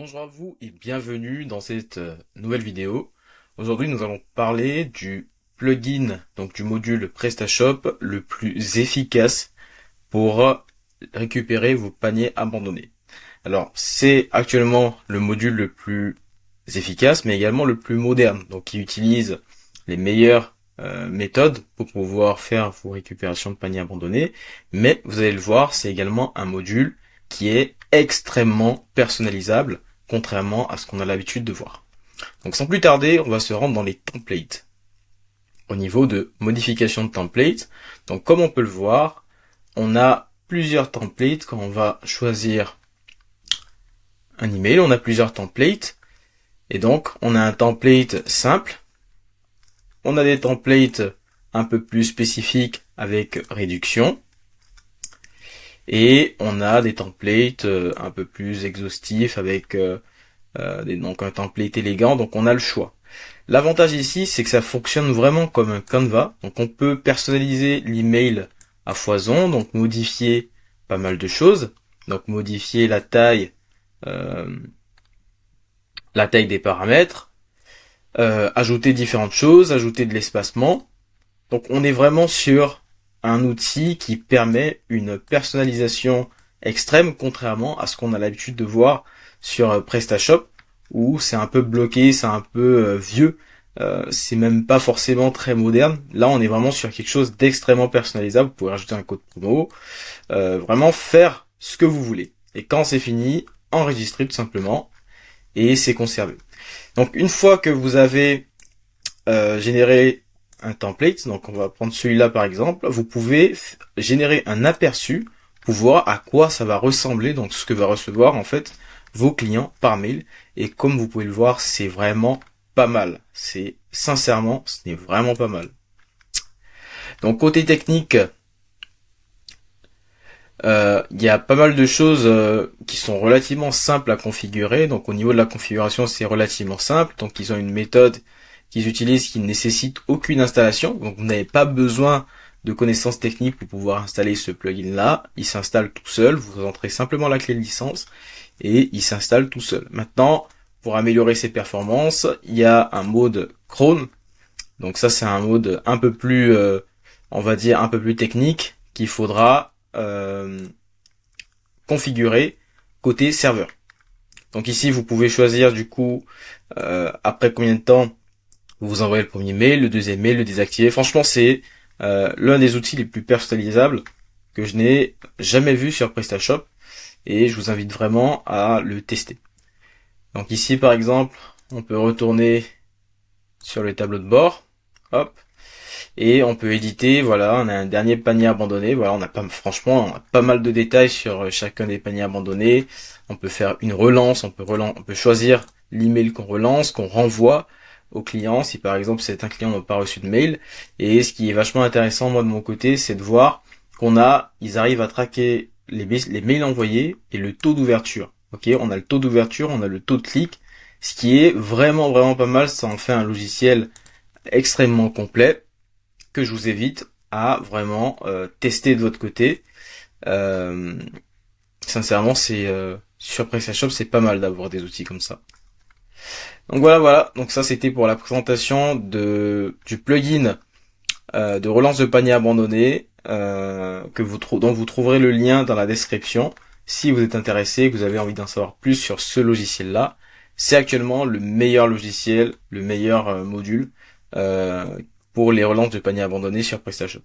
Bonjour à vous et bienvenue dans cette nouvelle vidéo. Aujourd'hui, nous allons parler du plugin, donc du module PrestaShop le plus efficace pour récupérer vos paniers abandonnés. Alors, c'est actuellement le module le plus efficace, mais également le plus moderne, donc qui utilise les meilleures méthodes pour pouvoir faire vos récupérations de paniers abandonnés. Mais vous allez le voir, c'est également un module qui est extrêmement personnalisable, contrairement à ce qu'on a l'habitude de voir. Donc sans plus tarder, on va se rendre dans les templates. Au niveau de modification de template, donc comme on peut le voir, on a plusieurs templates. Quand on va choisir un email, on a plusieurs templates. Et donc, on a un template simple. On a des templates un peu plus spécifiques avec réduction. Et on a des templates un peu plus exhaustifs avec donc un template élégant. Donc on a le choix. L'avantage ici, c'est que ça fonctionne vraiment comme un Canva. Donc on peut personnaliser l'email à foison, donc modifier pas mal de choses. Donc modifier euh, la taille des paramètres, ajouter différentes choses, ajouter de l'espacement. Donc on est vraiment sur un outil qui permet une personnalisation extrême, contrairement à ce qu'on a l'habitude de voir sur PrestaShop, où c'est un peu bloqué, c'est un peu vieux, c'est même pas forcément très moderne. Là on est vraiment sur quelque chose d'extrêmement personnalisable, vous pouvez rajouter un code promo, vraiment faire ce que vous voulez. Et quand c'est fini, enregistrer tout simplement, et c'est conservé. Donc une fois que vous avez généré un template, donc on va prendre celui-là par exemple, vous pouvez générer un aperçu pour voir à quoi ça va ressembler, donc ce que va recevoir en fait vos clients par mail. Et comme vous pouvez le voir, c'est vraiment pas mal. C'est sincèrement, ce n'est vraiment pas mal. Donc côté technique, il y a pas mal de choses qui sont relativement simples à configurer. Donc au niveau de la configuration, c'est relativement simple. Donc ils ont une méthode qu'ils utilisent qui ne nécessite aucune installation. Donc vous n'avez pas besoin de connaissances techniques pour pouvoir installer ce plugin là. Il s'installe tout seul. Vous entrez simplement la clé de licence et il s'installe tout seul. Maintenant, pour améliorer ses performances, il y a un mode cron. Donc ça c'est un mode un peu plus, on va dire un peu plus technique qu'il faudra configurer côté serveur. Donc ici vous pouvez choisir du coup après combien de temps vous envoyez le premier mail, le deuxième mail, le désactiver. Franchement c'est l'un des outils les plus personnalisables que je n'ai jamais vu sur PrestaShop et je vous invite vraiment à le tester. Donc ici par exemple on peut retourner sur le tableau de bord, hop, et on peut éditer, voilà, on a un dernier panier abandonné, voilà, franchement, on a pas mal de détails sur chacun des paniers abandonnés. On peut faire une relance, on peut choisir l'email qu'on relance, qu'on renvoie au client, si par exemple c'est un client n'a pas reçu de mail. Et ce qui est vachement intéressant, moi de mon côté, c'est de voir ils arrivent à traquer les mails envoyés et le taux d'ouverture. Ok, on a le taux d'ouverture, on a le taux de clic, ce qui est vraiment, vraiment pas mal, ça en fait un logiciel extrêmement complet que je vous invite à vraiment tester de votre côté. Euh, Sincèrement, c'est sur PrestaShop, c'est pas mal d'avoir des outils comme ça. Donc voilà. Donc ça, c'était pour la présentation du plugin de relance de panier abandonné dont vous trouverez le lien dans la description. Si vous êtes intéressé, que vous avez envie d'en savoir plus sur ce logiciel-là, c'est actuellement le meilleur logiciel, le meilleur module pour les relances de panier abandonné sur PrestaShop.